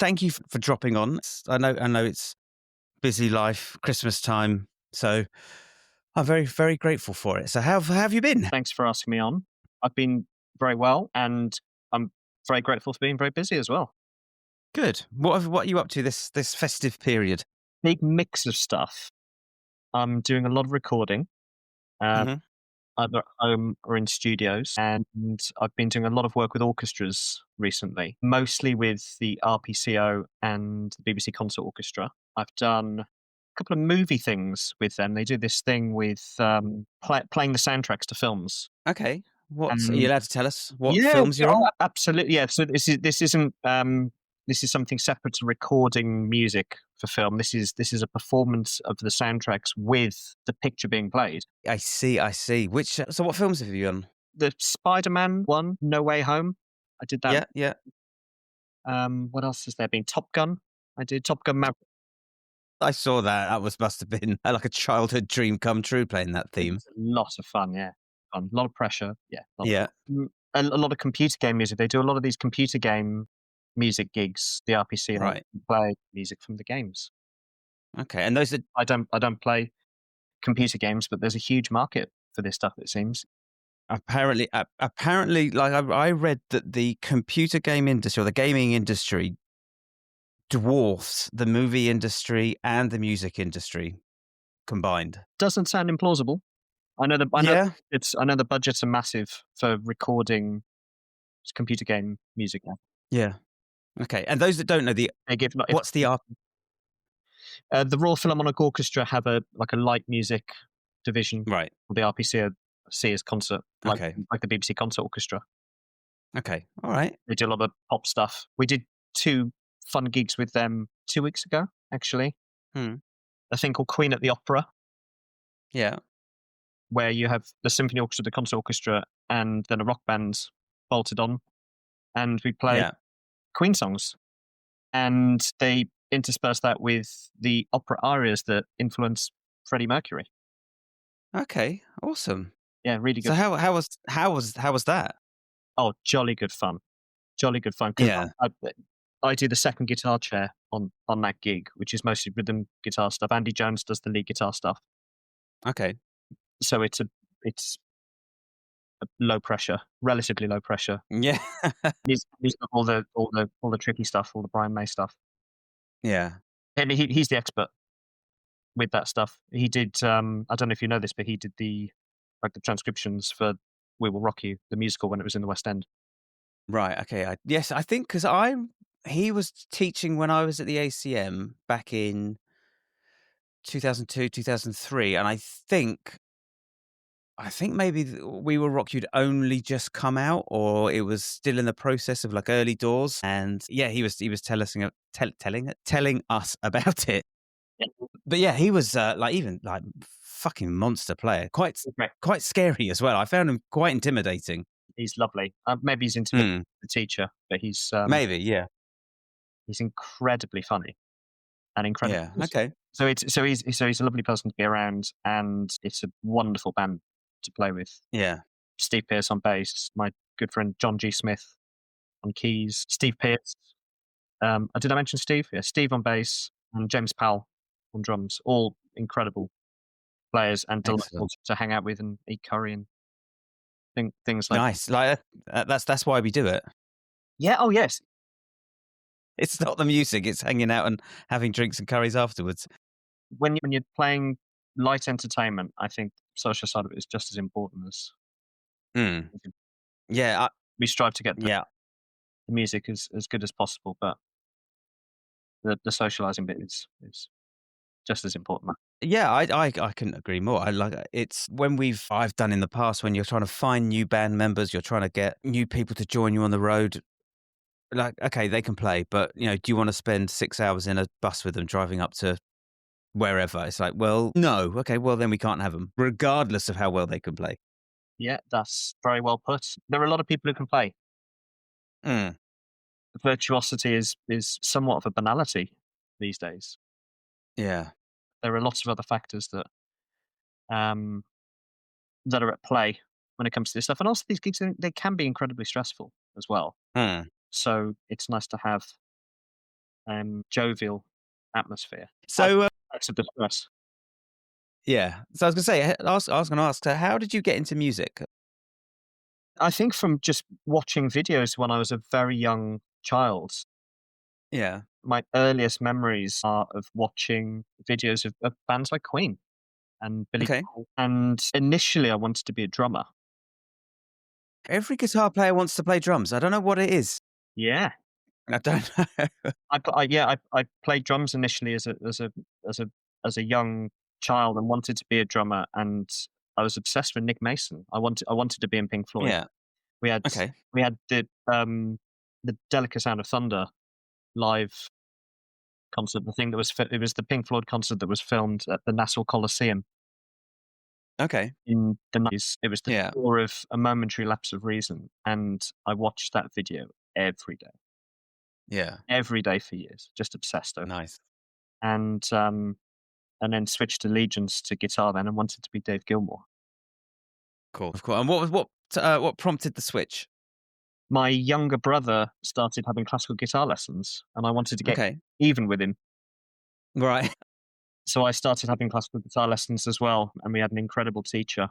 thank you for dropping on. I know it's busy life, Christmas time, so I'm very, very grateful for it. So how have you been? Thanks for asking me on. I've been very well, and I'm very grateful for being very busy as well. Good. What are you up to this festive period? Big mix of stuff. I'm doing a lot of recording, uh, Hmm. either at home or in studios, and I've been doing a lot of work with orchestras recently, mostly with the RPCO and the BBC Concert Orchestra. I've done a couple of movie things with them. They do this thing with playing the soundtracks to films. Okay. Are you And allowed to tell us what yeah, films you're oh, on? absolutely. Yeah. So this isn't this is something separate to recording music for film. This is a performance of the soundtracks with the picture being played. I see. So what films have you on? The Spider-Man one, No Way Home. I did that. Yeah, yeah. What else has there been? Top Gun. I did Top Gun Maverick. I saw that. Must have been like a childhood dream come true playing that It theme. was a lot of fun. Yeah, fun. A lot of pressure. Yeah, Yeah, a lot of computer game music. They do a lot of these computer game music gigs. The RPC and right. they play music from the games. Okay. And those are I don't play computer games, but there's a huge market for this stuff, it seems. apparently like I read that the computer game industry or the gaming industry dwarfs the movie industry and the music industry combined. Doesn't sound implausible. Yeah. I know the budgets are massive for recording computer game music now. Yeah. Okay. And those that don't know They give if what's the the Royal Philharmonic Orchestra have a light music division, right. or the RPC see as concert, Okay. like the BBC Concert Orchestra. Okay. All right. They do a lot of pop stuff. We did two fun gigs with them 2 weeks ago, actually. Hmm. A thing called Queen at the Opera, Yeah. where you have the symphony orchestra, the concert orchestra, and then a rock band bolted on, and we play Yeah. Queen songs, and they intersperse that with the opera arias that influence Freddie Mercury. Okay. Awesome. Yeah, really So good. how was that? Oh, jolly good fun. Because Yeah. I do the second guitar chair on that gig, which is mostly rhythm guitar stuff. Andy Jones does the lead guitar stuff, Okay. so it's a low pressure, relatively low pressure. Yeah. He's got all the tricky stuff, all the Brian May stuff, Yeah. and he's the expert with that stuff. He did. I don't know if you know this, but he did the transcriptions for "We Will Rock You," the musical, when it was in the West End. Right. Okay. Yes, I think because he was teaching when I was at the ACM back in 2002, 2003, and I think maybe We Will Rock You'd only just come out, or it was still in the process of like early doors. And yeah, he was telling us about it. Yeah, But yeah, he was like even like fucking monster player, quite he's great. quite scary as well. I found him quite intimidating. He's lovely. Maybe he's intimidated Hmm. the teacher, but Maybe, yeah, he's incredibly funny and incredibly yeah, good. okay, So he's a lovely person to be around, and it's a wonderful band to play with. yeah, Steve Pearce on bass, my good friend John G. Smith on keys, Steve Pearce. Did I mention Steve? Yeah, Steve on bass and James Powell on drums. All incredible players and delightful excellent, to hang out with and eat curry and things like. nice. Like that's why we do it. Yeah. Oh yes. It's not the music; it's hanging out and having drinks and curries afterwards. When you're playing light entertainment, I think the social side of it is just as important as Mm. Yeah, we strive to get the yeah, music as good as possible, but the socializing bit is just as important. yeah. I couldn't agree more. I like it's when I've done in the past when you're trying to find new band members, you're trying to get new people to join you on the road. Like, okay, they can play, but do you want to spend 6 hours in a bus with them driving up to wherever? It's like, well, no. Okay, well then we can't have them, regardless of how well they can play. Yeah, that's very well put. There are a lot of people who can play. Mm, Virtuosity is somewhat of a banality these days. yeah. There are lots of other factors um, that are at play when it comes to this stuff, and also these gigs they can be incredibly stressful as well. Mm, So it's nice to have jovial atmosphere. So, That's a distress. yeah. So I was gonna say, I was gonna ask, so how did you get into music? I think from just watching videos when I was a very young child, Yeah. my earliest memories are of watching videos of bands like Queen and Billy Okay. Joel. And initially, I wanted to be a drummer. Every guitar player wants to play drums. I don't know what it is. Yeah, I don't know. I played drums initially as a as a young child and wanted to be a drummer. And I was obsessed with Nick Mason. I wanted to be in Pink Floyd. Yeah. We had Okay. we had the Delicate Sound of Thunder live concert. The thing that was it was the Pink Floyd concert that was filmed at the Nassau Coliseum Okay. in the 90s. It was the Yeah. score of A Momentary Lapse of Reason, and I watched that video every day, Yeah. every day for years, just obsessed over. Nice. And then switched allegiance to guitar then and wanted to be Dave Gilmour. Cool. Cool. And what prompted the switch? My younger brother started having classical guitar lessons, and I wanted to get Okay. even with him. Right. So I started having classical guitar lessons as well, and we had an incredible teacher, a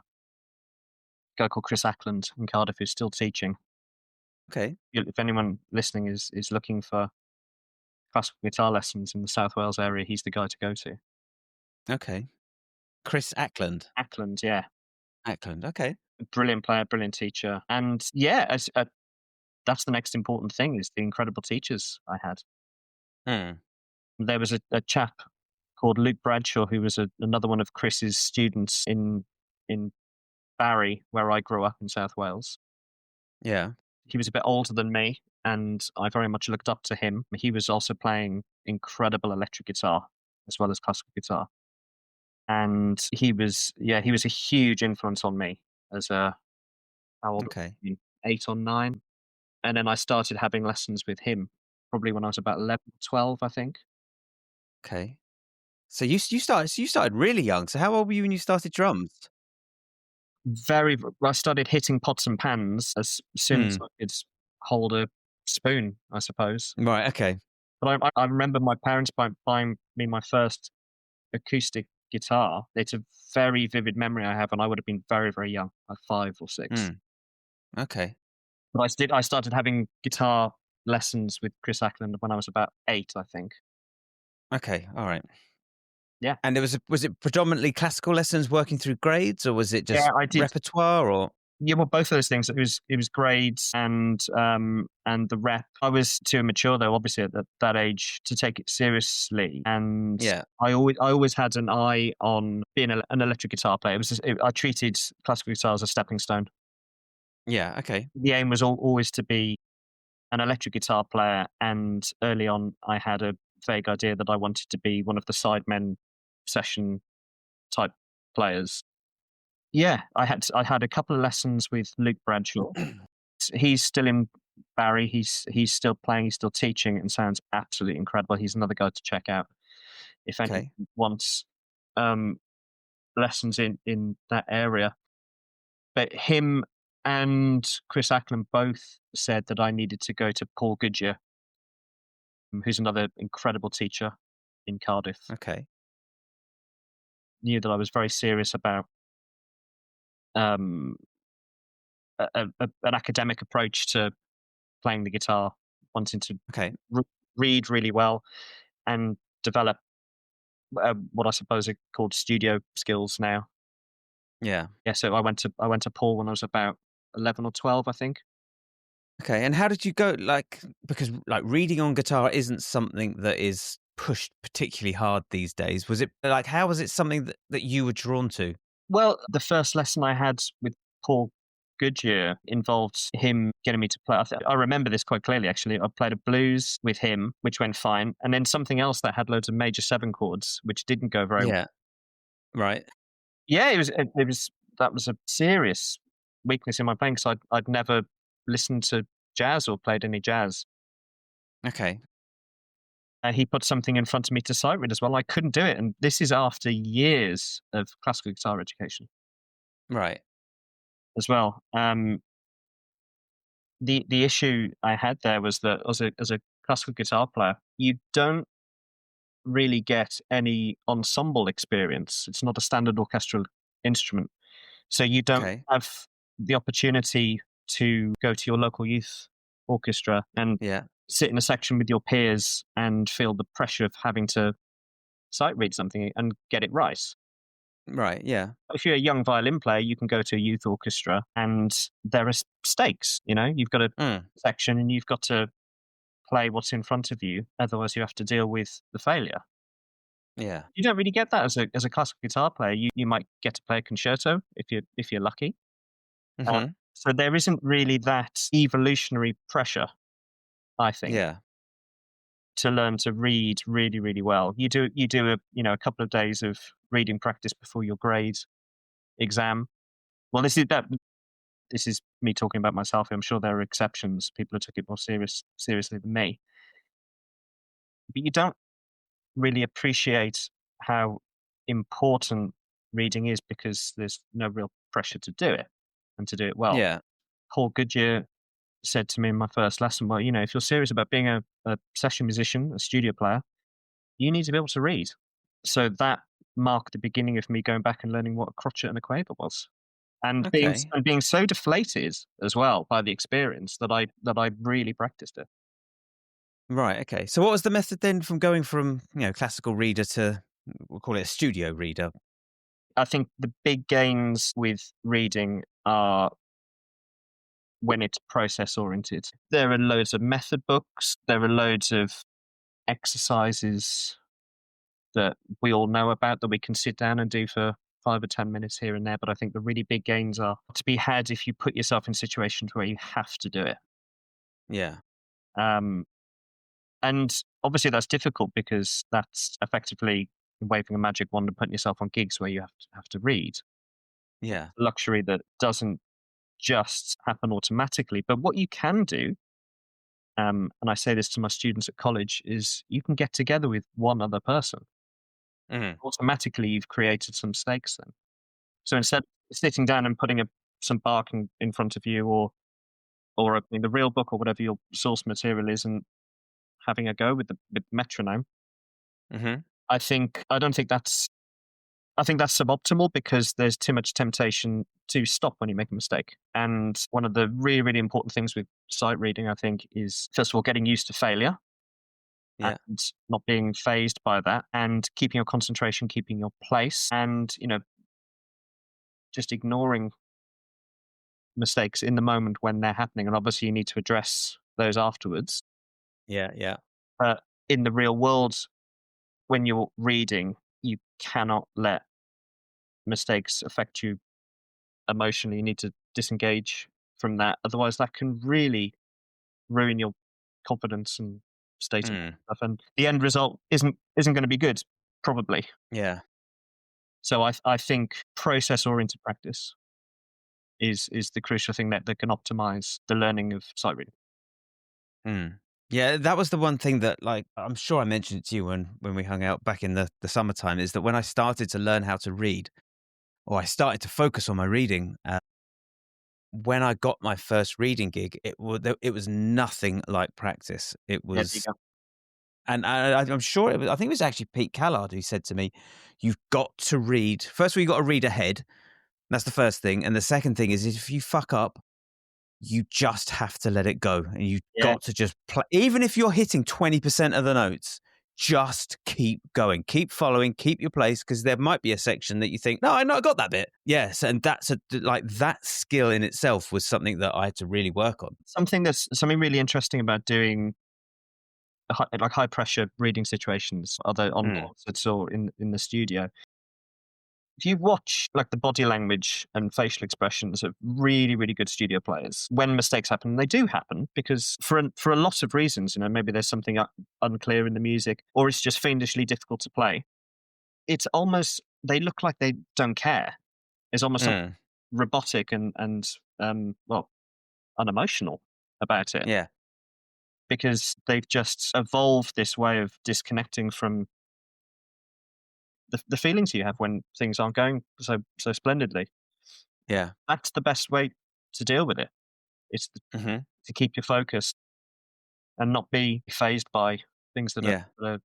guy called Chris Ackland in Cardiff, who's still teaching. Okay. If anyone listening is looking for classical guitar lessons in the South Wales area, he's the guy to go to. Okay. Chris Ackland. Ackland, yeah, Ackland. Okay. brilliant player, brilliant teacher, and yeah, that's the next important thing is the incredible teachers I had. Hmm. There was a chap called Luke Bradshaw who was another one of Chris's students in Barry, where I grew up in South Wales. Yeah. He was a bit older than me, and I very much looked up to him. He was also playing incredible electric guitar as well as classical guitar, and he was a huge influence on me as a how old was Okay. he? 8 or 9, and then I started having lessons with him probably when I was about 11, 12, I think. Okay. So you started really young. So how old were you when you started drums? I started hitting pots and pans as soon as Hmm. I could hold a spoon, I suppose. Right. Okay. But I remember my parents buying me my first acoustic guitar. It's a very vivid memory I have, and I would have been very, very young, like 5 or 6. Hmm. Okay. But I started having guitar lessons with Chris Ackland when I was about 8, I think. Okay. All right. Yeah. And was it predominantly classical lessons working through grades, or was it Yeah, just I did. repertoire? Or Yeah, well, both of those things. It was grades and the rep. I was too immature though, obviously at that age, to take it seriously. And yeah. I always had an eye on being an electric guitar player. I treated classical guitar as a stepping stone. Yeah. Okay. The aim was always to be an electric guitar player, and early on, I had a vague idea that I wanted to be one of the sidemen session type players. Yeah, I had a couple of lessons with Luke Bradshaw. He's still in Barry. He's still playing. He's still teaching, and sounds absolutely incredible. He's another guy to check out if anyone Okay. wants um, lessons in that area. But him and Chris Ackland both said that I needed to go to Paul Goodyear, who's another incredible teacher in Cardiff. Okay. Knew that I was very serious about um, an academic approach to playing the guitar, wanting to Okay. re- read really well and develop what I suppose are called studio skills now. Yeah. Yeah, so I went to Paul when I was about 11 or 12, I think. Okay. And how did you go? Like, because like reading on guitar isn't something that is pushed particularly hard these days. Was it like how was it something that you were drawn to? Well, the first lesson I had with Paul Goodyear involved him getting me to play. I remember this quite clearly, actually. I played a blues with him, which went fine, and then something else that had loads of major 7 chords, which didn't go very well. Yeah. Right. Yeah, it was that was a serious weakness in my playing because I'd never listened to jazz or played any jazz. Okay. He put something in front of me to sight read as well. I couldn't do it, and this is after years of classical guitar education Right. as well. The issue I had there was that as a classical guitar player, you don't really get any ensemble experience. It's not a standard orchestral instrument. So you don't Okay. have the opportunity to go to your local youth orchestra and Yeah. sit in a section with your peers and feel the pressure of having to sight read something and get it right. Right. Yeah. If you're a young violin player, you can go to a youth orchestra and there are stakes. You've got a Mm. section and you've got to play what's in front of you. Otherwise, you have to deal with the failure. Yeah. You don't really get that as a classical guitar player. You might get to play a concerto if you're lucky. Uh, Mhm. so there isn't really that evolutionary pressure, I think, Yeah. to learn to read really, really well. You do a couple of days of reading practice before your grade exam. Well, this is me talking about myself. I'm sure there are exceptions. People who took it more seriously than me. But you don't really appreciate how important reading is because there's no real pressure to do it and to do it well. Yeah. Paul Goodyear said to me in my first lesson, well, if you're serious about being a session musician, a studio player, you need to be able to read. So that marked the beginning of me going back and learning what a crotchet and a quaver was. Okay. And being so deflated as well by the experience that I really practiced it. Right. Okay. So what was the method then from going from, classical reader to, we'll call it a studio reader? I think the big gains with reading are when it's process oriented. There are loads of method books, there are loads of exercises that we all know about that we can sit down and do for 5 or 10 minutes here and there. But I think the really big gains are to be had if you put yourself in situations where you have to do it. Yeah. Um, and obviously that's difficult because that's effectively waving a magic wand and putting yourself on gigs where you have to read. Yeah. Luxury that doesn't just happen automatically. But what you can do, and I say this to my students at college, is you can get together with one other person. Mhm. Automatically, you've created some stakes then. So instead of sitting down and putting some bark in front of you, or opening the real book or whatever your source material is, and having a go with metronome, Mhm. I think that's suboptimal because there's too much temptation to stop when you make a mistake. And one of the really, really important things with sight reading, I think, is first of all getting used to failure Yeah. and not being phased by that, and keeping your concentration, keeping your place, and just ignoring mistakes in the moment when they're happening. And obviously, you need to address those afterwards. Yeah. Yeah. But in the real world, when you're reading, you cannot let mistakes affect you emotionally. You need to disengage from that. Otherwise, that can really ruin your confidence and state of Mm. stuff. And the end result isn't going to be good, probably. Yeah. So I think process oriented practice is the crucial thing that can optimize the learning of sight reading. Mm. Yeah, that was the one thing that, like, I'm sure I mentioned it to you when we hung out back in the summertime, is that when I started to learn how to read, or I started to focus on my reading, when I got my first reading gig, it was nothing like practice. It Yeah, there you was, go. and I'm sure it was. I think it was actually Pete Callard who said to me, "You've got to read. First of all, you got to read ahead. That's the first thing, and the second thing is if you fuck up, you just have to let it go, and you Yeah. got to just play. Even if you're hitting 20% of the notes, just keep going, keep following, keep your place, because there might be a section that you think, no, I know I got that bit. Yes, and that skill in itself was something that I had to really work on. Something really interesting about doing like high pressure reading situations, either on Mm, concerts or in the studio. If you watch like the body language and facial expressions of really, really good studio players, when mistakes happen, and they do happen because for a lot of reasons, maybe there's something unclear in the music, or it's just fiendishly difficult to play. It's almost they look like they don't care. It's almost something mm, robotic and well unemotional about it yeah, because they've just evolved this way of disconnecting from the feelings you have when things aren't going so splendidly. yeah. That's the best way to deal with it. It's Hmm. to keep your focus and not be phased by. things that are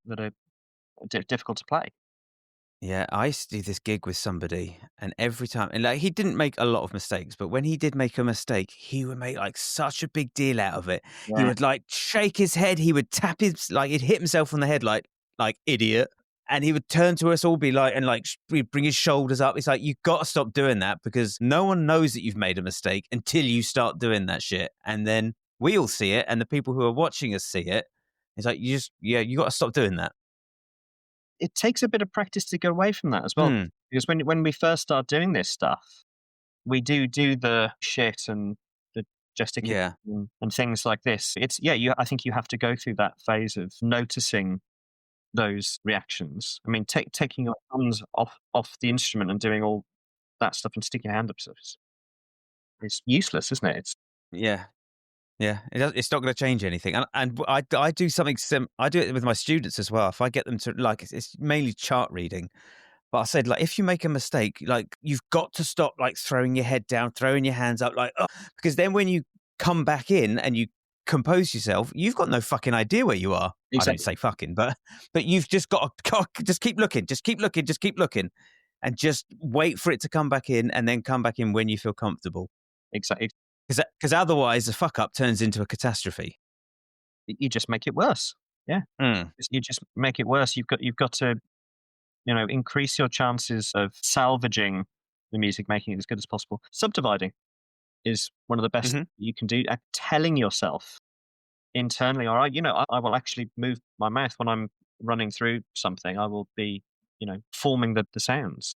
Yeah. difficult to play. Yeah, I used to do this gig with somebody, and every time, and like he didn't make a lot of mistakes, but when he did make a mistake, he would make like such a big deal out of it. He Yeah, would like shake his head, he would tap his like he'd hit himself on the head like idiot, and he would turn to us all, be like, and like he'd bring his shoulders up. It's like you got to stop doing that because no one knows that you've made a mistake until you start doing that shit, and then we all see it, and the people who are watching us see it. It's like you got to stop doing that. it takes a bit of practice to get away from that as well. Mm, Because when we first start doing this stuff, we do the shit and the gesticulating yeah. and things like this. It's yeah, I think you have to go through that phase of noticing those reactions. I mean, taking your hands off the instrument and doing all that stuff and sticking your hand up is useless, isn't it? It's Yeah. Yeah, it's not gonna change anything, and I do something I do it with my students as well. If I get them to like, it's mainly chart reading, but I said, like, if you make a mistake, like, you've got to stop, like, throwing your head down, throwing your hands up, like, "Oh," because then when you come back in and you compose yourself, you've got no fucking idea where you are. I don't exactly say fucking, but you've just got to just keep looking, just keep looking, just keep looking, and just wait for it to come back in, and then come back in when you feel comfortable. exactly. Because otherwise, the fuck up turns into a catastrophe. You just make it worse. Yeah, Mm. you just make it worse. You've got to increase your chances of salvaging the music, making it as good as possible. Subdividing is one of the best Mhm. you can do. Telling yourself internally, all right, I will actually move my mouth when I'm running through something. I will be, forming the sounds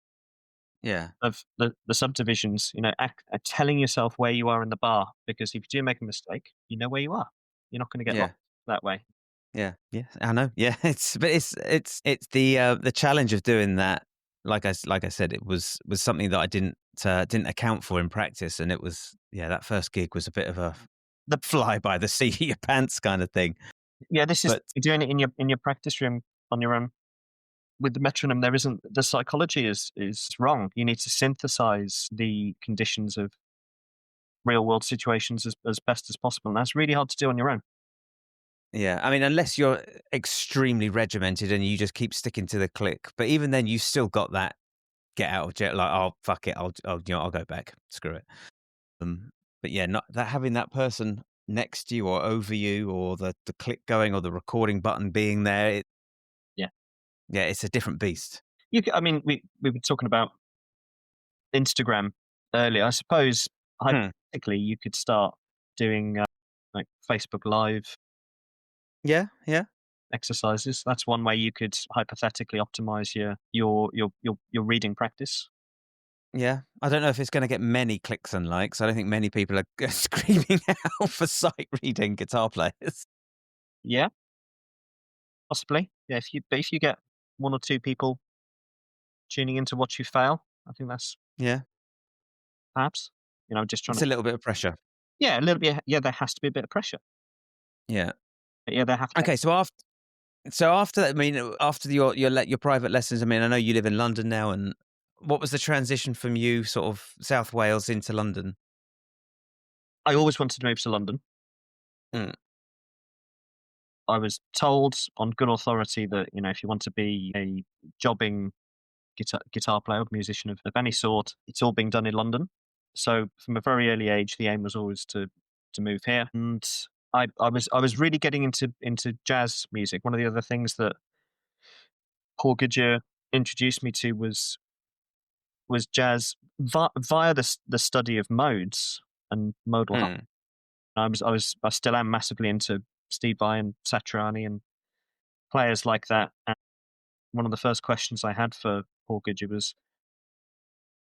Yeah. of the subdivisions, telling yourself where you are in the bar, because if you do make a mistake, you know where you are. You're not going to get lost Yeah. that way. Yeah. Yeah. I know. Yeah. It's the challenge of doing that. Like I said, it was something that I didn't account for in practice, and it was, yeah, that first gig was a bit of a The fly by the seat of your pants kind of thing. Yeah, this is But you're doing it in your practice room on your own. With the metronome, there isn't the psychology is wrong. You need to synthesize the conditions of real world situations as best as possible, and that's really hard to do on your own. yeah, I mean, unless you're extremely regimented and you just keep sticking to the click, but even then, you still got that get out of jail. Like, oh fuck it, I'll go back. Screw it. Um, but yeah, not that having that person next to you or over you, or the click going, or the recording button being there. Yeah, Yeah, it's a different beast. I mean, we were talking about Instagram earlier. I suppose Hmm. hypothetically, you could start doing like Facebook Live Yeah, yeah, exercises. That's one way you could hypothetically optimize your reading practice. yeah. I don't know if it's going to get many clicks and likes. I don't think many people are screaming out for sight reading guitar players. Yeah, possibly. Yeah, if you get one or two people tuning in to watch you fail, I think that's Yeah, perhaps, just trying it's to a little bit of pressure. yeah, a little bit yeah, there has to be a bit of pressure. Yeah. Yeah, there have to Okay, so after that, I mean, after your private lessons, I mean, I know you live in London now, and what was the transition from you, sort of South Wales into London? I always wanted to move to London. Mm, I was told on good authority that, if you want to be a jobbing guitar player or musician of any sort, it's all being done in London. So from a very early age, the aim was always to move here. And I was really getting into jazz music. One of the other things that Paul Goodyear introduced me to was jazz via the study of modes and modal harmony. mm, I still am massively into Steve Vai and Satriani and players like that. And one of the first questions I had for Paul Goodyear was,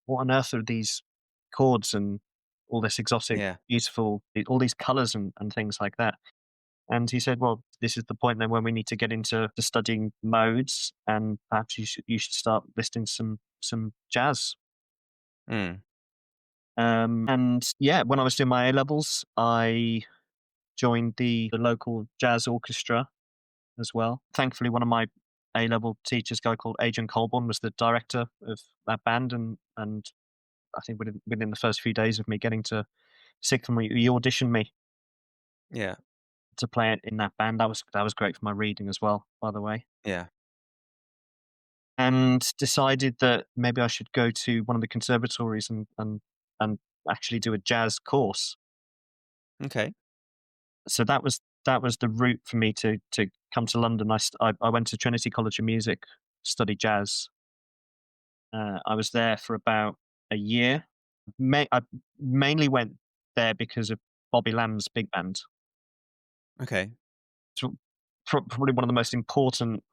"What on earth are these chords and all this exotic, yeah, beautiful, all these colors and things like that?" And he said, "Well, this is the point then when we need to get into the studying modes, and perhaps you should start listing some jazz." mm, And yeah, when I was doing my A levels, I joined the local jazz orchestra as well. Thankfully, one of my A level teachers, a guy called Adrian Colborne, was the director of that band, and I think within the first few days of me getting to sixth form, he auditioned me yeah, to play it in that band. That was great for my reading as well, by the way. Yeah. And decided that maybe I should go to one of the conservatories and actually do a jazz course. Okay. So that was the route for me to come to London. I went to Trinity College of Music to study jazz. I was there for about a year. I mainly went there because of Bobby Lamb's big band. Okay. So probably one of the most important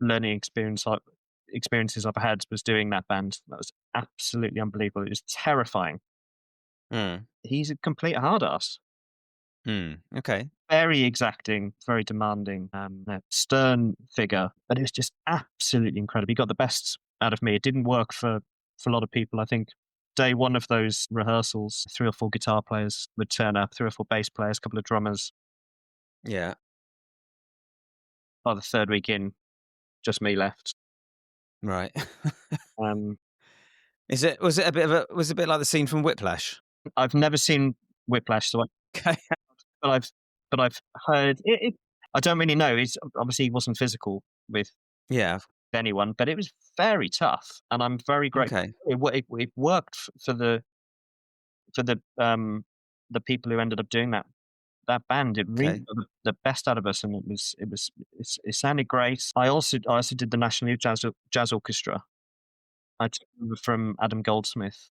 learning experiences I've had was doing that band. That was absolutely unbelievable. It was terrifying. Mm. He's a complete hard ass. Mm. Okay. Very exacting, very demanding, a stern figure, but it was just absolutely incredible. He got the best out of me. It didn't work for a lot of people. I think day one of those rehearsals, 3 or 4 guitar players would turn up, 3 or 4 bass players, a couple of drummers. Yeah. By the third week in, just me left. Right. Um, Is it was it a bit of a was it a bit like the scene from Whiplash? I've never seen Whiplash, Okay. but I've heard it. I don't really know. It's obviously he wasn't physical with Yeah. anyone, but it was very tough, and I'm very grateful. Okay. It worked for the people who ended up doing that band. It really Okay. got the best out of us, and it sounded great. I also did the National Youth Jazz Orchestra. I took over from Adam Goldsmith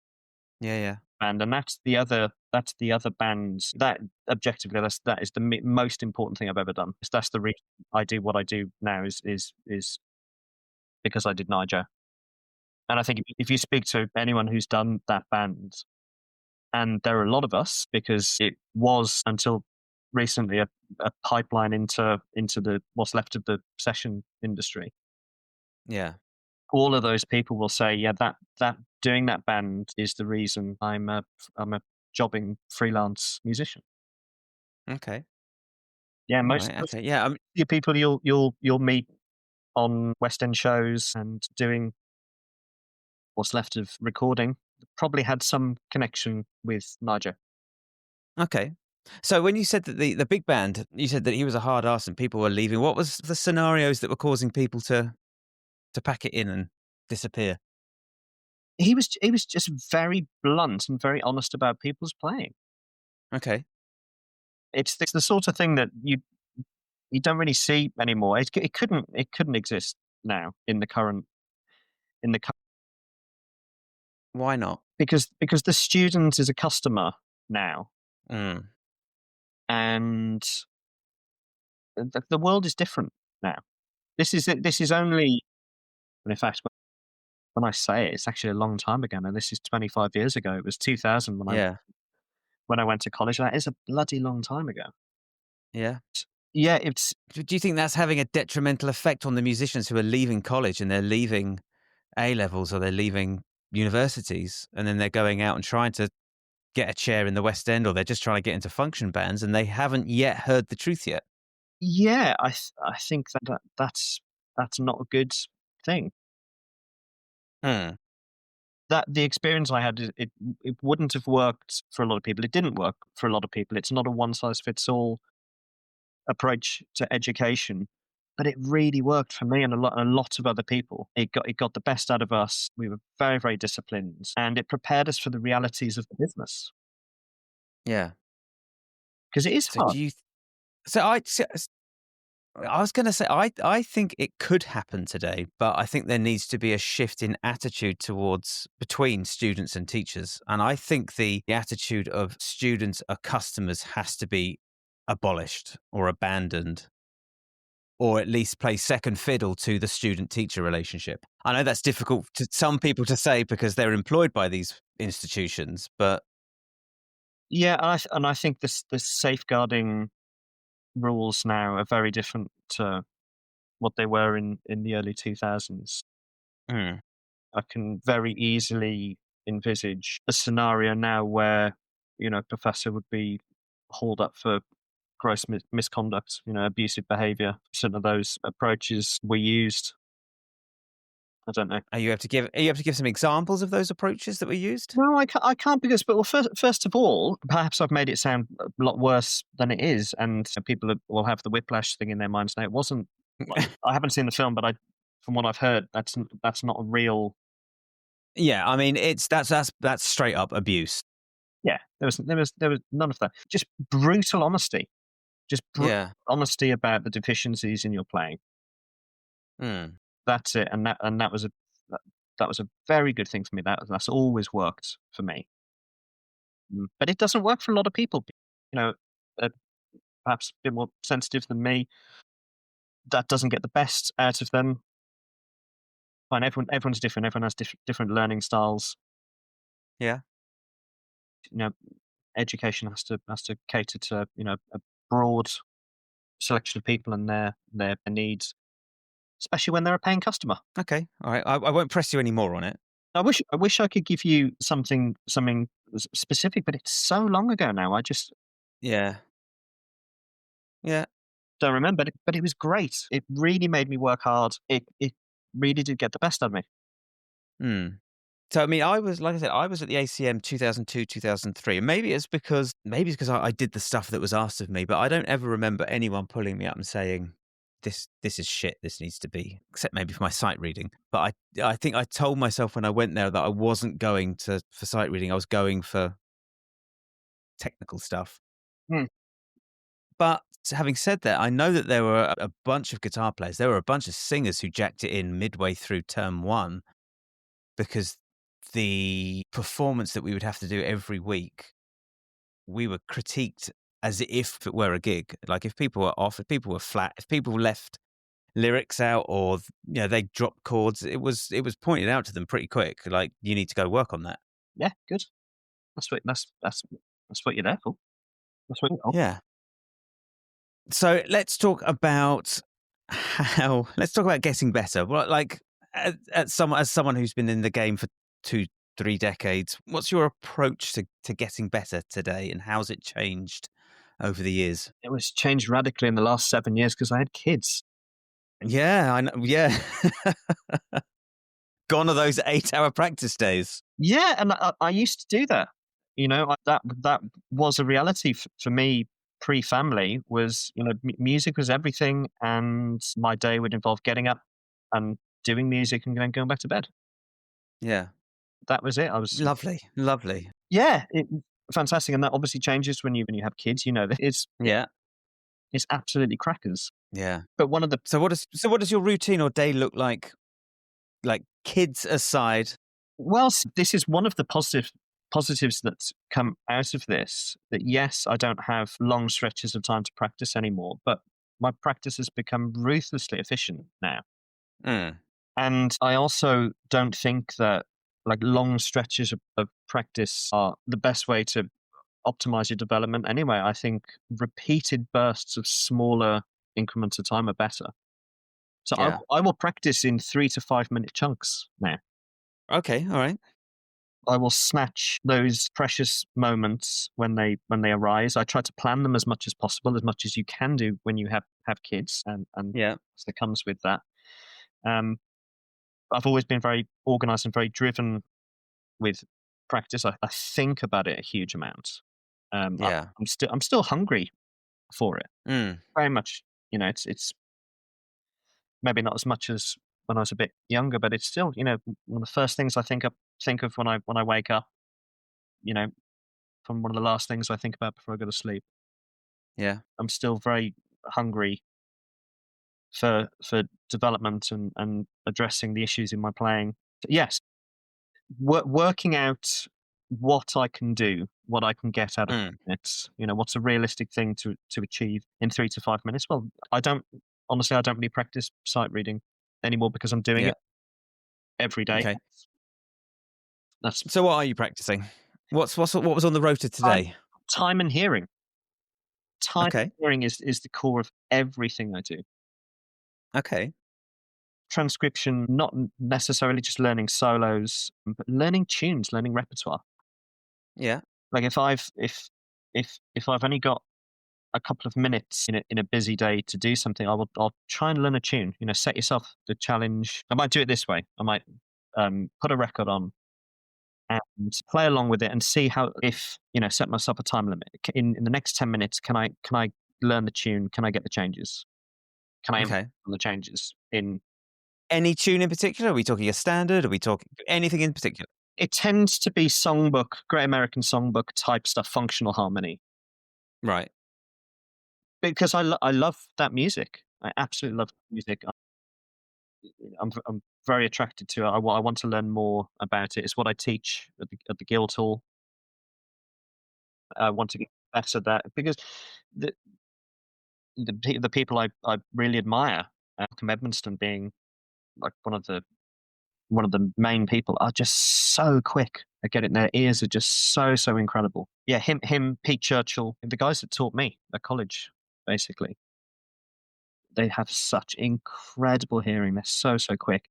Yeah, yeah. band, and that's the other band that objectively that is the most important thing I've ever done. That's the reason I do what I do now is because I did Niger. And I think if you speak to anyone who's done that band, and there are a lot of us because it was until recently a pipeline into the what's left of the session industry. Yeah. All of those people will say, yeah, that doing that band is the reason I'm a jobbing freelance musician. Okay. Yeah, most Right. most Okay. Yeah. of the people you'll meet on West End shows and doing what's left of recording probably had some connection with Niger. Okay. So when you said that the big band, you said that he was a hard ass and people were leaving. What was the scenarios that were causing people to pack it in and disappear? He was just very blunt and very honest about people's playing. Okay. It's the sort of thing that you don't really see anymore. It couldn't exist now in the Why not? because the student is a customer now, Mm. and the world is different now. This is only, and in fact, when I say it, it's actually a long time ago now. This is 25 years ago. It was 2000 Yeah. when I went to college. That is a bloody long time ago. Yeah. Yeah, it's Do you think that's having a detrimental effect on the musicians who are leaving college and they're leaving A levels or they're leaving universities and then they're going out and trying to get a chair in the West End or they're just trying to get into function bands and they haven't yet heard the truth yet? yeah. I think that's not a good thing. Mm. That the experience I had, it wouldn't have worked for a lot of people. It didn't work for a lot of people. It's not a one size fits all approach to education, but it really worked for me and a lot of other people. It got the best out of us. We were very very disciplined, and it prepared us for the realities of the business Yeah. because it is So hard. do you so I was going to say I think it could happen today, but I think there needs to be a shift in attitude towards between students and teachers, and I think the attitude of students are customers has to be abolished or abandoned, or at least play second fiddle to the student teacher relationship. I know that's difficult to some people to say because they're employed by these institutions, but Yeah, and I think this safeguarding rules now are very different to what they were in the early 2000s. mm, I can very easily envisage a scenario now where, a professor would be hauled up for gross misconduct, abusive behavior. Certain of those approaches were used. I don't know. Are you able to give some examples of those approaches that were used? No, I can't because, but well, first of all, perhaps I've made it sound a lot worse than it is, and people will have the whiplash thing in their minds now. It wasn't. I haven't seen the film, but from what I've heard, that's not a real. Yeah, I mean, that's straight up abuse. Yeah, there was none of that. Just brutal honesty. Just brutal Yeah. honesty about the deficiencies in your playing. Mm. That's it, and that, that was a very good thing for me. That's always worked for me. But it doesn't work for a lot of people. You know, uh, perhaps a bit more sensitive than me. That doesn't get the best out of them. Fine, everyone's different. Everyone has different learning styles. Yeah. You know, education has to cater to a broad selection of people and their needs, especially when they're a paying customer. Okay. All right. I won't press you any more on it. I wish I could give you something specific, but it's so long ago now. I just Yeah. Yeah. don't remember. But it was great. It really made me work hard. It really did get the best out of me. Mm. So, I mean, I was like I said, I was at the ACM 2002, 2003. And maybe it's because I did the stuff that was asked of me, but I don't ever remember anyone pulling me up and saying, this is shit. This needs to be, except maybe for my sight reading. But I think I told myself when I went there that I wasn't going for sight reading. I was going for technical stuff. Hmm. But having said that, I know that there were a bunch of guitar players. There were a bunch of singers who jacked it in midway through term one because the performance that we would have to do every week, we were critiqued as if it were a gig. Like if people were off, if people were flat, if people left lyrics out or they dropped chords, it was pointed out to them pretty quick. Like you need to go work on that. Yeah, good. That's what you're there for. That's what you're for. Yeah. So let's talk about getting better. Well, like as someone who's been in the game for 2-3 decades, what's your approach to getting better today, and how's it changed over the years? It was changed radically in the last 7 years because I had kids. Yeah, I know. Yeah, gone are those 8-hour practice days. Yeah, and I used to do that. That was a reality for me pre-family. Was music was everything, and my day would involve getting up and doing music and then going back to bed. Yeah, That was it. I was lovely, lovely. Yeah, fantastic, and that obviously changes when you have kids. That Yeah, it's absolutely crackers. yeah. But one of the So what does your routine or day look like? Like kids aside. Well, this is one of the positives that's come out of this. That yes, I don't have long stretches of time to practice anymore, but my practice has become ruthlessly efficient now. Mm, And I also don't think that like long stretches of practice are the best way to optimize your development anyway. I think repeated bursts of smaller increments of time are better. So yeah. I will practice in 3 to 5 minute chunks now. Okay. All right. I will snatch those precious moments when they arise. I try to plan them as much as possible, as much as you can do when you have kids, and Yeah. that comes with that. Um, I've always been very organized and very driven with practice. I think about it a huge amount. Yeah. I'm still hungry for it. Mm, Very much. It's maybe not as much as when I was a bit younger, but it's still one of the first things I think of when I wake up. You know, from one of the last things I think about before I go to sleep. yeah. I'm still very hungry for development and addressing the issues in my playing. Yes, working out what I can do, what I can get out of Mm, it. What's a realistic thing to achieve in 3 to 5 minutes? Well, I don't really practice sight reading anymore because I'm doing yeah. it every day. Okay. That's So what are you practicing? What was on the rotor time, today? time and hearing. Time Okay. and hearing is the core of everything I do. Okay. Transcription, not necessarily just learning solos, but learning tunes, learning repertoire. Yeah. Like if I've only got a couple of minutes in a busy day to do something, I'll try and learn a tune. Set yourself the challenge. I might do it this way. I might put a record on and play along with it and see how, if set myself a time limit. In the next 10 minutes, can I learn the tune? Can I get the changes? Can I implement Okay. the changes in? Any tune in particular? Are we talking a standard? Are we talking anything in particular? It tends to be songbook, Great American Songbook type stuff, functional harmony, Right. because I love that music. I absolutely love music. I'm very attracted to it. I want to learn more about it. It's what I teach at the Guildhall. I want to get better at that because the the people I really admire, Malcolm Edmonston being like one of the main people, are just so quick at getting. Their ears are just so incredible. Yeah, him, Pete Churchill, the guys that taught me at college, basically, they have such incredible hearing. They're so quick.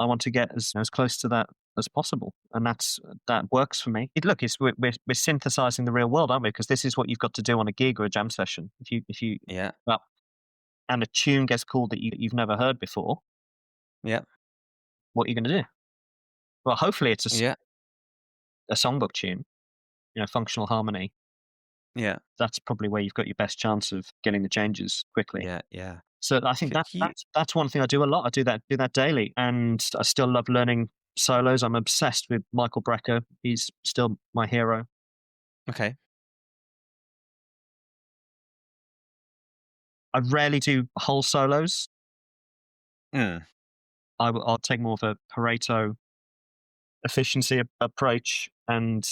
I want to get as close to that as possible, and that works for me. Look, we're synthesizing the real world, aren't we? Because this is what you've got to do on a gig or a jam session. If you Yeah. well, and a tune gets called that you've never heard before, Yeah. what are you going to do? Well, hopefully it's Yeah. a songbook tune, functional harmony. Yeah. That's probably where you've got your best chance of getting the changes quickly. Yeah. Yeah. So I think Could you that's one thing I do a lot. I do that daily, and I still love learning solos. I'm obsessed with Michael Brecker. He's still my hero. Okay. I rarely do whole solos. Mm. I'll take more of a Pareto efficiency approach and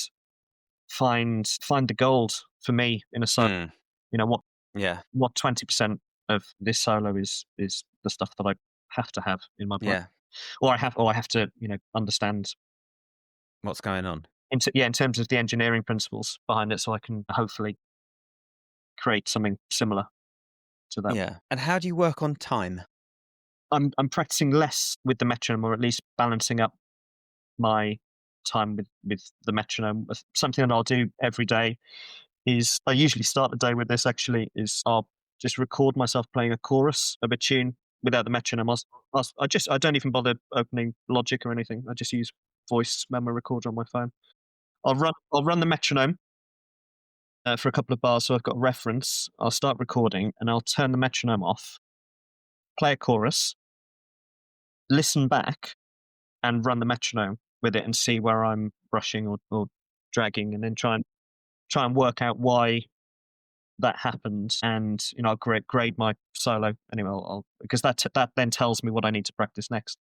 find the gold for me in a solo. Mm. You know Yeah. what 20% of this solo is the stuff that I have to have in my brain, Yeah. or I have to understand What's going on? in terms of the engineering principles behind it, so I can hopefully create something similar to that. Yeah. And how do you work on time? I'm practicing less with the metronome, or at least balancing up my time with the metronome. Something that I'll do every day is, I usually start the day with this, actually, is I'll just record myself playing a chorus of a tune without the metronome. I don't even bother opening Logic or anything. I just use voice memo recorder on my phone. I'll run the metronome for a couple of bars, so I've got a reference. I'll start recording and I'll turn the metronome off, play a chorus, listen back, and run the metronome with it and see where I'm brushing or dragging, and then try and work out why that happened, and I'll grade my solo anyway. Because that then tells me what I need to practice next.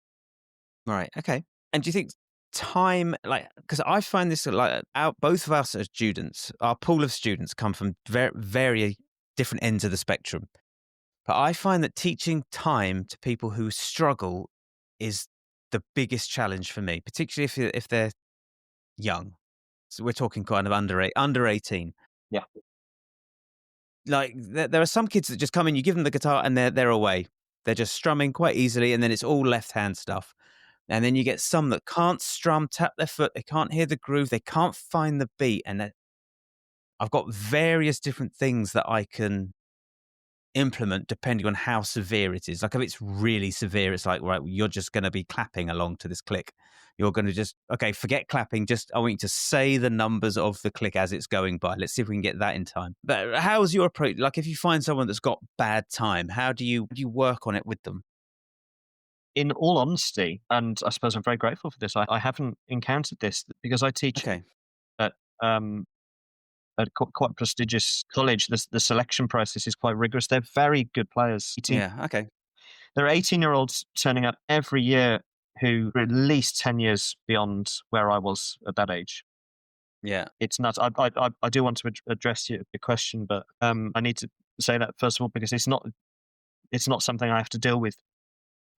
Right. Okay. And do you think time, like, because I find this like out, both of us as students, our pool of students come from very different ends of the spectrum. But I find that teaching time to people who struggle is the biggest challenge for me, particularly if they're young. So we're talking kind of under 18. Yeah. Like there are some kids that just come in, you give them the guitar and they're away. They're just strumming quite easily, and then it's all left hand stuff. And then you get some that can't strum, tap their foot, they can't hear the groove, they can't find the beat. And I've got various different things that I can implement depending on how severe it is. Like if it's really severe, it's like, right, you're just going to be clapping along to this click. You're going to just, okay, forget clapping. Just, I want you to say the numbers of the click as it's going by. Let's see if we can get that in time. But how's your approach? Like if you find someone that's got bad time, how do you work on it with them? In all honesty, and I suppose I'm very grateful for this, I haven't encountered this because I teach Okay. at um, at quite prestigious college. The selection process is quite rigorous. They're very good players. Yeah. Okay. There are 18-year-olds turning up every year who are at least 10 years beyond where I was at that age. Yeah. It's nuts. I do want to address your question, but I need to say that first of all because it's not something I have to deal with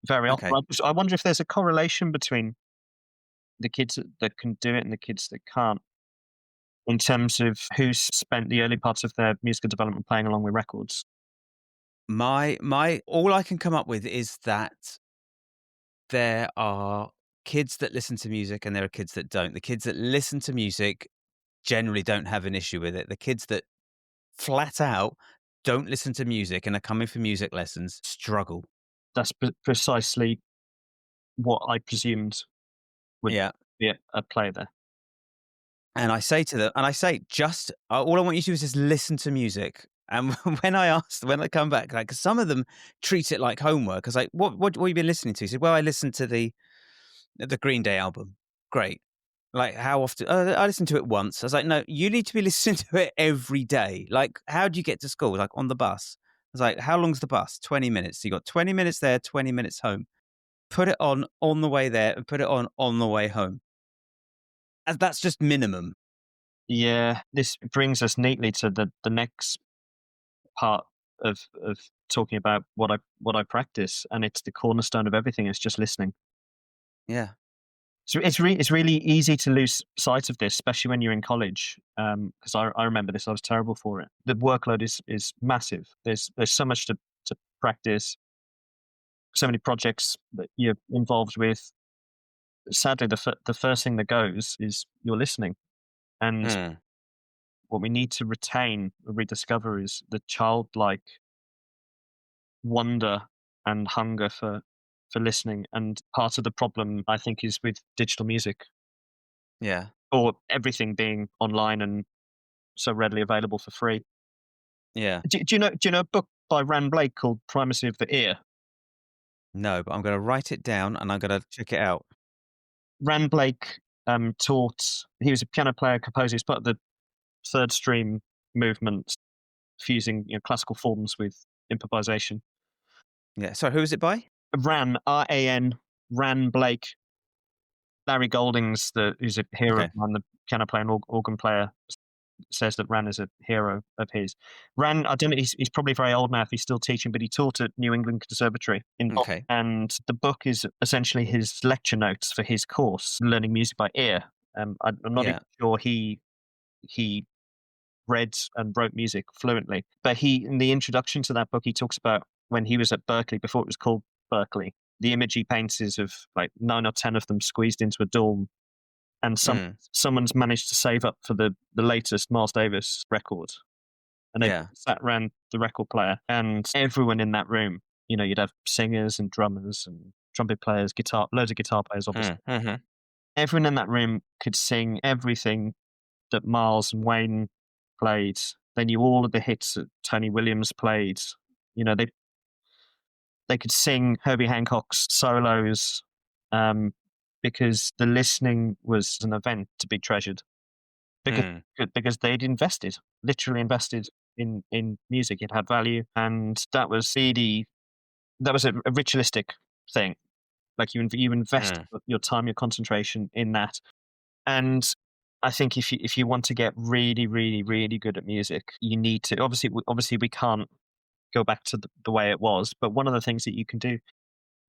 very often. Okay. I wonder if there's a correlation between the kids that can do it and the kids that can't, in terms of who's spent the early parts of their musical development playing along with records. My all I can come up with is that there are kids that listen to music and there are kids that don't. The kids that listen to music generally don't have an issue with it. The kids that flat out don't listen to music and are coming for music lessons struggle. That's precisely what I presumed would Yeah. be at play there. And I say to them, and I say, just all I want you to do is just listen to music. And when I come back, like 'cause some of them treat it like homework. I was like, what have you been listening to? He said, well, I listened to the Green Day album. Great. Like how often? I listened to it once. I was like, no, you need to be listening to it every day. Like, how do you get to school? Like on the bus. I was like, how long's the bus? 20 minutes. So you got 20 minutes there, 20 minutes home. Put it on the way there and put it on the way home. And that's just minimum. Yeah, this brings us neatly to the next part of talking about what I practice, and it's the cornerstone of everything. It's just listening. Yeah. So it's really easy to lose sight of this, especially when you're in college. Because I remember this, I was terrible for it. The workload is massive. There's so much to practice, so many projects that you're involved with. Sadly, the first thing that goes is you're listening, and Mm. what we need to retain or rediscover is the childlike wonder and hunger for listening. And part of the problem, I think, is with digital music Yeah. or everything being online and so readily available for free. Yeah. Do you know a book by Ran Blake called Primacy of the Ear? No, but I'm gonna write it down and I'm gonna check it out. Ran Blake taught. He was a piano player, composer. He's part of the third stream movement, fusing classical forms with improvisation. Yeah. So who is it by? Ran Ran Blake. Larry Golding's who's a hero of Okay. mine, the piano player and organ player, says that Ran is a hero of his. Ran, I don't know, he's probably very old now if he's still teaching, but he taught at New England Conservatory in Boston. Okay. And the book is essentially his lecture notes for his course, Learning Music by Ear. I'm not even Yeah. sure he read and wrote music fluently, but in the introduction to that book, he talks about when he was at Berkeley before it was called Berkeley. The image he paints is of like 9 or 10 of them squeezed into a dorm, and Mm. someone's managed to save up for the latest Miles Davis record, and they Yeah. sat around the record player, and everyone in that room, you'd have singers and drummers and trumpet players, loads of guitar players, obviously. Mm. Mhm. Everyone in that room could sing everything that Miles and Wayne played. They knew all of the hits that Tony Williams played. They could sing Herbie Hancock's solos, um, because the listening was an event to be treasured because Mm. because they'd literally invested in music. It had value, and that was a ritualistic thing. Like you invest Mm. your time, your concentration in that. And I think if you want to get really, really, really good at music, you need to obviously we can't go back to the way it was. But one of the things that you can do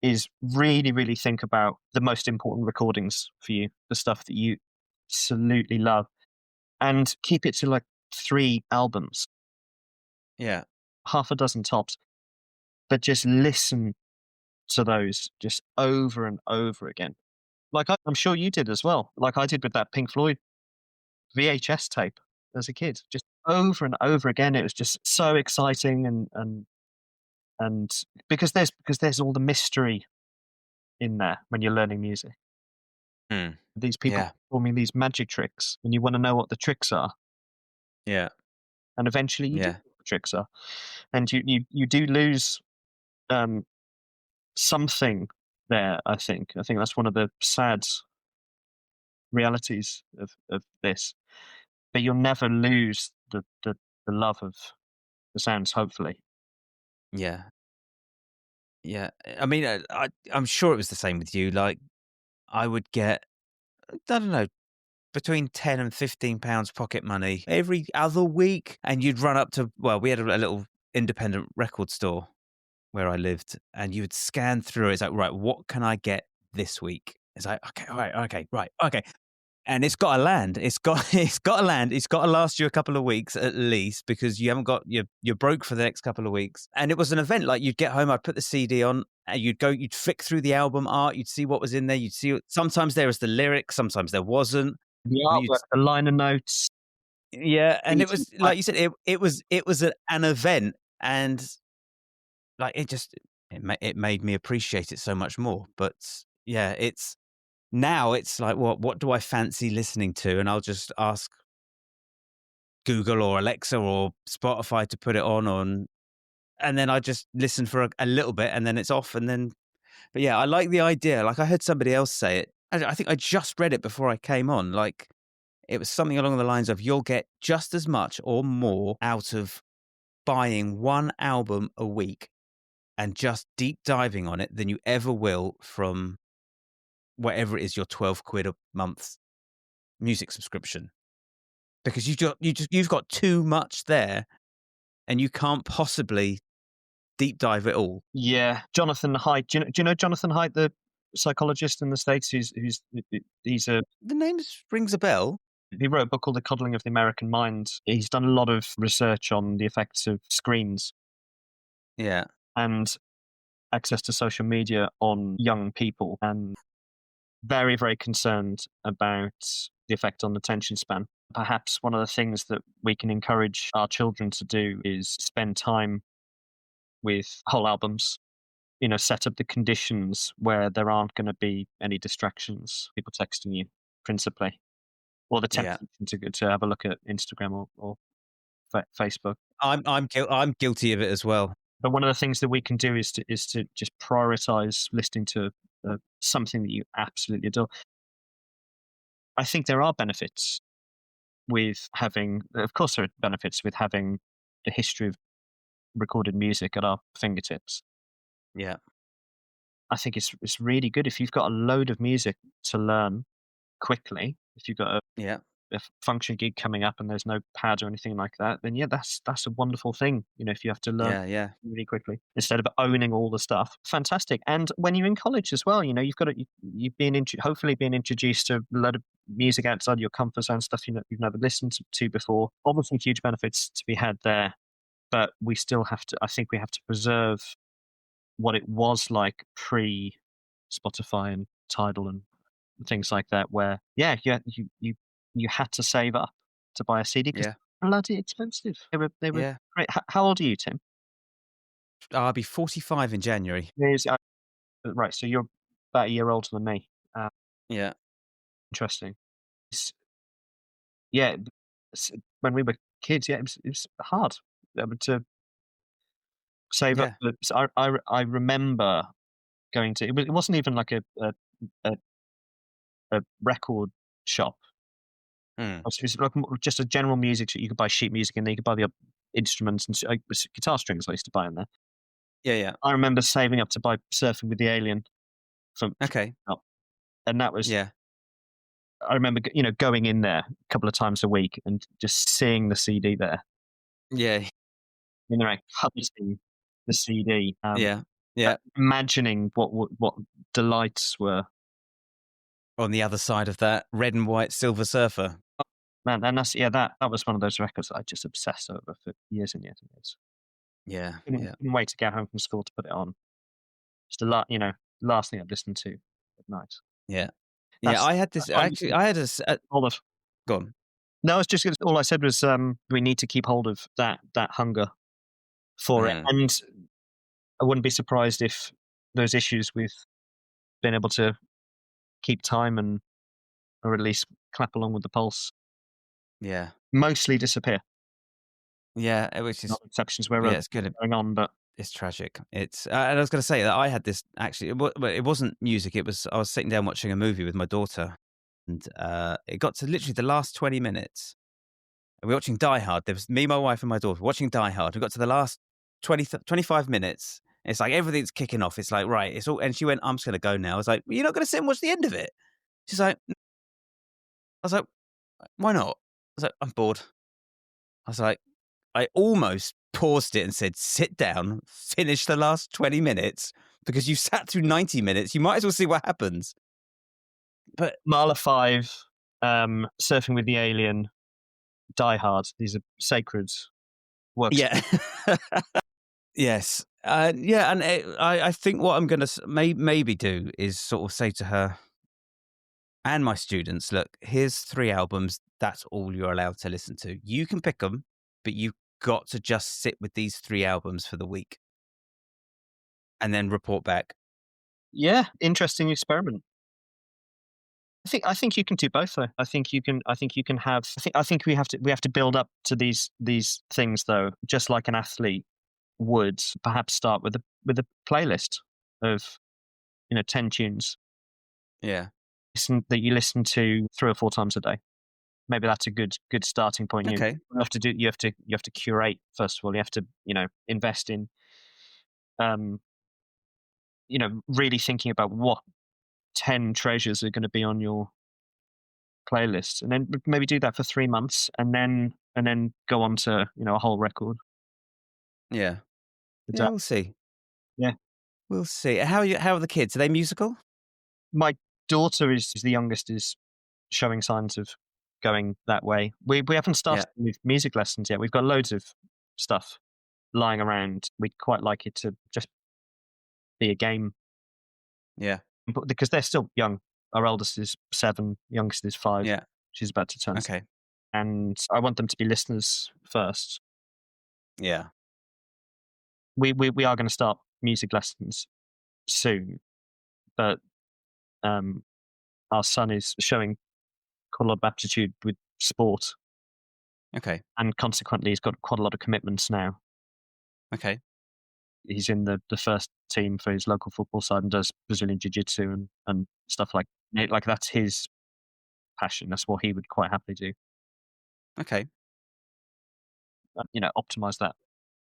is really, really think about the most important recordings for you, the stuff that you absolutely love, and keep it to like 3 albums, Yeah. half a dozen tops, but just listen to those just over and over again. Like I'm sure you did as well. Like I did with that Pink Floyd VHS tape as a kid, just over and over again. It was just so exciting, and because there's all the mystery in there when you're learning music. Mm. These people Yeah. performing these magic tricks, and you want to know what the tricks are, Yeah. and eventually you do know Yeah. what the tricks are, and you do lose um, something there. I think that's one of the sad realities of this. But you'll never lose the love of the sounds. Hopefully, Yeah. Yeah. I mean, I'm sure it was the same with you. Like, I would get, I don't know, between 10 and 15 pounds pocket money every other week, and you'd run up to, well, we had a little independent record store where I lived, and you would scan through it. It's like, right, what can I get this week? It's like, okay, all right, okay, right, okay. And it's got to land. It's got it's got to land. It's got to last you a couple of weeks at least, because you haven't got you're broke for the next couple of weeks. And it was an event. Like, you'd get home, I'd put the CD on, and you'd flick through the album art, you'd see what was in there, you'd see sometimes there was the lyrics, sometimes there wasn't. the You'd artwork, the liner notes. Yeah, and it Easy was like you said, it was an event, and like it made me appreciate it so much more. But yeah, it's now it's like what do I fancy listening to, and I'll just ask Google or Alexa or Spotify to put it on, and then I just listen for a little bit, and then it's off, and then. But yeah, I like the idea. Like I heard somebody else say it. I think I just read it before I came on. Like it was something along the lines of you'll get just as much or more out of buying one album a week and just deep diving on it than you ever will from whatever it is your 12 quid a month music subscription. Because you've got too much there and you can't possibly deep dive it all. Yeah, Jonathan Haidt. Do you know Jonathan Haidt, the psychologist in the States? He's a The name rings a bell. he wrote a book called The Coddling of the American Mind. He's done a lot of research on the effects of screens Yeah, and access to social media on young people, and very, very concerned about the effect on attention span. Perhaps one of the things that we can encourage our children to do is spend time with whole albums, set up the conditions where there aren't going to be any distractions, people texting you principally, or the yeah. temptation to have a look at Instagram or Facebook. I'm guilty of it as well. But one of the things that we can do is to just prioritize listening to something that you absolutely adore. I think there are benefits with having, of course, there are benefits with having the history of recorded music at our fingertips. Yeah, I think it's really good if you've got a load of music to learn quickly. If you've got yeah, a function gig coming up and there's no pad or anything like that, then yeah, that's a wonderful thing. If you have to learn yeah, really quickly instead of owning all the stuff, fantastic. And when you're in college as well, you've been hopefully being introduced to a lot of music outside your comfort zone, stuff you've never listened to before. Obviously, huge benefits to be had there, but we still have to. I think we have to preserve what it was like pre Spotify and Tidal and things like that, where yeah, you had to save up to buy a CD because yeah, bloody expensive. They were yeah. great. How old are you, Tim? I'll be 45 in January. Right, so you're about a year older than me. Uh, Yeah, Interesting. It's, yeah, s- when we were kids, yeah, it was hard to save up. yeah. So I remember going to it wasn't even like a, a record shop. Mm. It's like just a general music shop. You could buy sheet music and then you could buy the instruments and guitar strings I used to buy in there. Yeah, yeah. I remember saving up to buy Surfing with the Alien from Okay. oh, and that was Yeah, I remember going in there a couple of times a week and just seeing the CD there. yeah, Like coveting the CD, yeah, yeah. imagining what delights were. On the other side of that, red and white Silver Surfer. Man, and that was one of those records that I just obsessed over for years and years and years. Yeah, Couldn't yeah, couldn't wait to get home from school to put it on. Just the last thing I'd listen to at night. yeah, yeah. That's I had this that's why I actually. listen I had a. S- all of Gone. No, it's just all I said was, we need to keep hold of that hunger for it, Mm, and I wouldn't be surprised if those issues with being able to keep time and or at least clap along with the pulse yeah, mostly disappear. which is Not exceptions where yeah. others It's good. are going on, but It's tragic. It's and I was going to say that I had this actually. Well, it wasn't music. It was I was sitting down watching a movie with my daughter, and it got to literally the last 20 minutes. And we were watching Die Hard. There was me, my wife, and my daughter watching Die Hard. We got to the last 25 minutes. It's like everything's kicking off. It's like right. It's all. And she went, "I'm just going to go now." I was like, well, "You're not going to sit and watch the end of it?" She's like, "I was like, why not?" I was like, "I'm bored." I was like, I almost paused it and said, "Sit down, finish the last 20 minutes because you sat through 90 minutes. You might as well see what happens." But Marla 5, Surfing with the Alien, Die Hard, these are sacred works. yeah, yes, yeah, and I think what I'm going to maybe do is sort of say to her, and my students, look, here's 3 albums. That's all you're allowed to listen to. You can pick them, but you've got to just sit with these 3 albums for the week and then report back. Yeah, interesting experiment. I think you can do both though. I think you can have I think we have to build up to these things though, just like an athlete would perhaps start with a playlist of 10 tunes Yeah. that you listen to 3 or 4 times a day. Maybe that's a good starting point. You Okay. have to do you have to curate first of all. You have to invest in um really thinking about what 10 treasures are going to be on your playlist, and then maybe do that for 3 months, and then go on to a whole record Yeah. a day. Yeah, we'll see. Yeah, We'll see. How are the kids? Are they musical? my daughter is the youngest, is showing signs of going that way. We haven't Yeah. started with music lessons yet. We've got loads of stuff lying around. We'd quite like it to just be a game, Yeah. but because they're still young. Our eldest is 7, youngest is 5. Yeah. She's about to turn 6. Okay. And I want them to be listeners first. Yeah. We are going to start music lessons soon, but um, our son is showing quite a lot of aptitude with sport, Okay. and consequently, he's got quite a lot of commitments now. Okay. He's in the first team for his local football side and does Brazilian jiu-jitsu and stuff like that's his passion. That's what he would quite happily do. Okay. Optimize that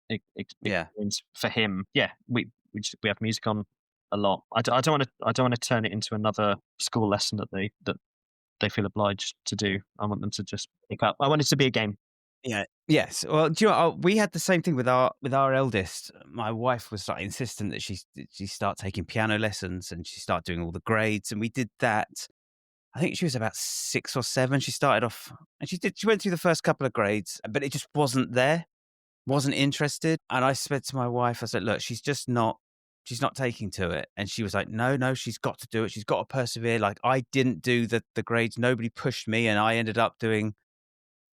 Yeah. experience for him. Yeah, we have music on a lot. I don't want to turn it into another school lesson that they feel obliged to do. I want them to just pick up. I want it to be a game. Yeah. Yes. Well, do you know, we had the same thing with our eldest. My wife was like insistent that she start taking piano lessons and she start doing all the grades, and we did that. I think she was about 6 or 7. She started off and she went through the first couple of grades, but it just wasn't there, wasn't interested. And I said to my wife, I said, look, she's not taking to it. And she was like, no, no, she's got to do it. She's got to persevere. Like I didn't do the grades. Nobody pushed me. And I ended up doing,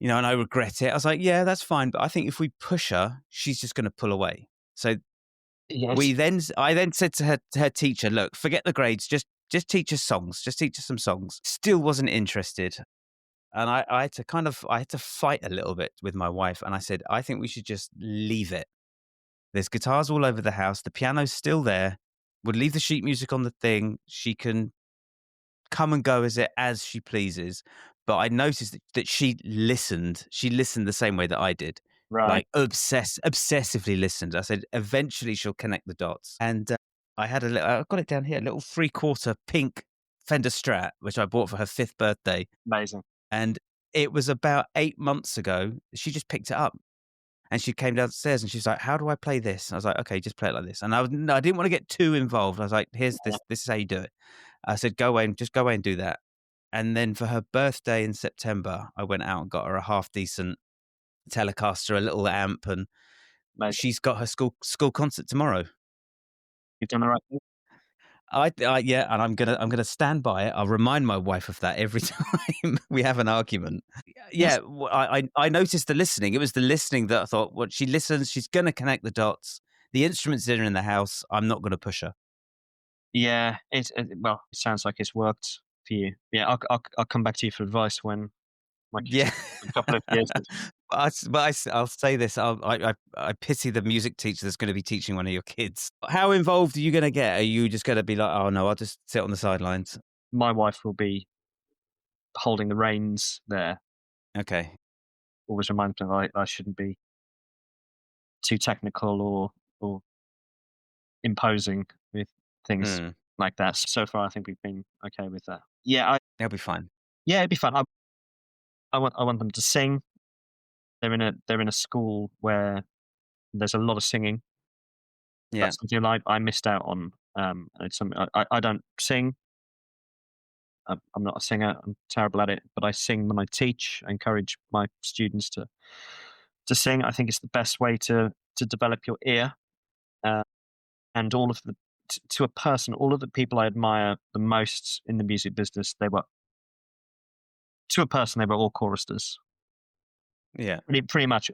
and I regret it. I was like, yeah, that's fine. But I think if we push her, she's just going to pull away. So Yes. I then said to her teacher, look, forget the grades. Just teach us songs. Just teach us some songs. Still wasn't interested. And I had to fight a little bit with my wife. And I said, I think we should just leave it. There's guitars all over the house. The piano's still there. We'll leave the sheet music on the thing. She can come and go as she pleases. But I noticed that she listened. She listened the same way that I did, Right. like obsessively listened. I said, eventually she'll connect the dots. And I had I've got it down here, a little 3/4 pink Fender Strat, which I bought for her 5th birthday. Amazing. And it was about 8 months ago. She just picked it up. And she came downstairs and she's like, "How do I play this?" I was like, "Okay, just play it like this." And I didn't want to get too involved. I was like, "Here's Yeah, this. This is how you do it." I said, Just go away and do that." And then for her birthday in September, I went out and got her a half decent Telecaster, a little amp, and amazing. she's got her school concert tomorrow. You've done the right thing. Yeah, and I'm gonna stand by it. I'll remind my wife of that every time we have an argument. Yes. Yeah, I noticed the listening. It was the listening that I thought, well, she listens. She's gonna connect the dots. The instruments are in the house. I'm not gonna push her. Yeah, well, it sounds like it's worked for you. Yeah, I'll come back to you for advice when my kids Yeah, are a couple of years. I'll say this. I pity the music teacher that's going to be teaching one of your kids. How involved are you going to get? Are you just going to be like, oh no, I'll just sit on the sidelines? My wife will be holding the reins there. Okay. Always reminds me that I shouldn't be too technical or imposing with things Mm, like that. So far, I think we've been okay with that. they'll be fine. Yeah, it'd be fun. I want them to sing. They're in a school where there's a lot of singing. Yeah. That's something I missed out on. It's something I don't sing. I'm not a singer. I'm terrible at it, but I sing when I teach. I encourage my students to sing. I think it's the best way to develop your ear. Uh, and all of the to a person, all of the people I admire the most in the music business, they were To a person, they were all choristers. Yeah. Pretty much,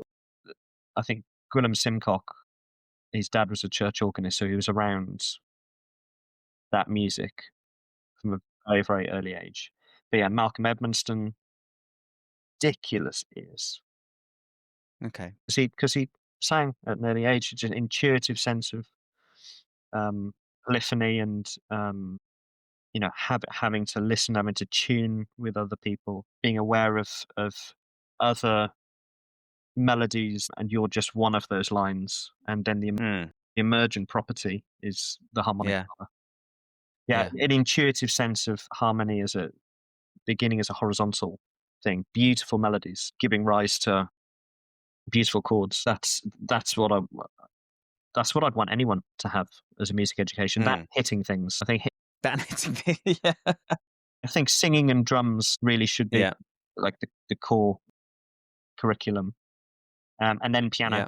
I think Gwilym Simcock, his dad was a church organist, so he was around that music from a very, very early age. But yeah, Malcolm Edmonston, ridiculous ears. Okay. Because he sang at an early age, just an intuitive sense of polyphony and having to listen, having to tune with other people, being aware of other melodies, and you're just one of those lines. And then Mm. the emergent property is the harmonic Yeah. power. Yeah, Yeah. an intuitive sense of harmony as a beginning as a horizontal thing, beautiful melodies giving rise to beautiful chords. That's what I'd want anyone to have as a music education. That Mm. hitting things. That yeah. I think singing and drums really should be Yeah. like the core curriculum, and then piano Yeah.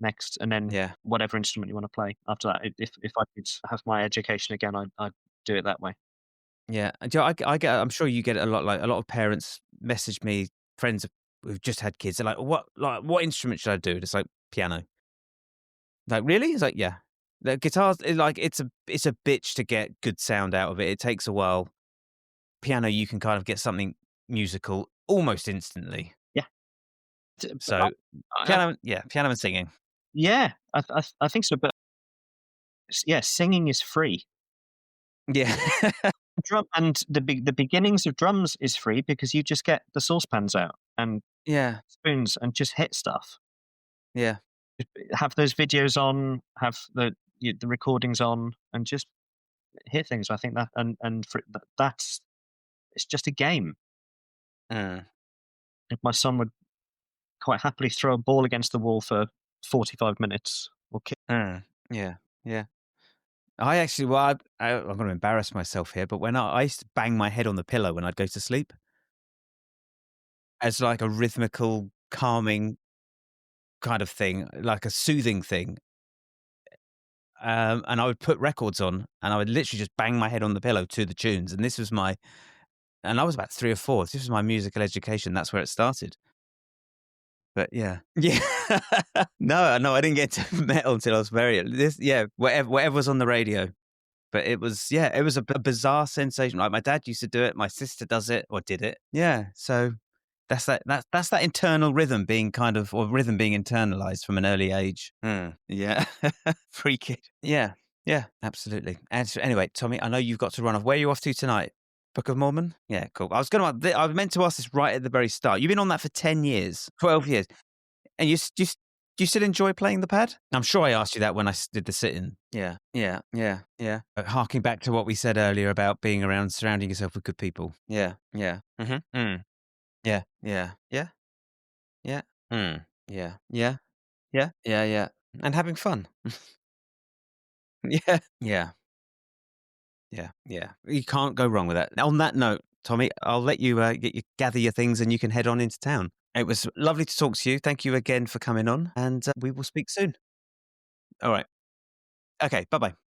next, and then Yeah. whatever instrument you want to play after that. If I could have my education again, I'd do it that way. Yeah. And do you know, I get I'm sure you get it a lot, like, a lot of parents message me, friends who've just had kids, they're like, "What instrument should I do?" And it's like, "Piano." Like, "Really?" It's like, "Yeah." The guitars, it's a bitch to get good sound out of it. It takes a while. Piano, you can kind of get something musical almost instantly. Yeah, but So, I, piano and singing. yeah, I think so. But yeah, singing is free. Yeah. Drum and the beginnings of drums is free because you just get the saucepans out and Yeah. spoons and just hit stuff. Yeah. Have those videos on, have the recordings on, and just hit things. I think that and for, that's it's just a game. Mm. If my son would quite happily throw a ball against the wall for 45 minutes or kick. Mm. Yeah. Yeah. I actually, well, I'm going to embarrass myself here, but when I used to bang my head on the pillow when I'd go to sleep as like a rhythmical, calming kind of thing, like a soothing thing. And I would put records on, and I would literally just bang my head on the pillow to the tunes. And I was about 3 or 4. This was my musical education. That's where it started. But yeah, yeah. No, no, I didn't get to metal until I was yeah, whatever was on the radio. But it was, yeah, it was a bizarre sensation. Like, my dad used to do it, my sister does it or did it. Yeah, so that's that internal rhythm being rhythm being internalized from an early age. Yeah. Free kid. Yeah, yeah, absolutely. And so anyway, Tommy, I know you've got to run off. Where are you off to tonight? Book of Mormon? Yeah, cool. I was meant to ask this right at the very start. You've been on that for 10 years, 12 years. And do you still enjoy playing the pad? I'm sure I asked you that when I did the sit-in. Yeah, yeah, yeah, yeah. Harking back to what we said earlier about being around, surrounding yourself with good people. Yeah, yeah. Mm. Yeah, yeah, yeah, yeah. Yeah, yeah, yeah, yeah, yeah. And having fun. Yeah, yeah, yeah, yeah. You can't go wrong with that. On that note, Tommy, I'll let you gather your things and you can head on into town. It was lovely to talk to you. Thank you again for coming on, and we will speak soon. All right. Okay. Bye bye.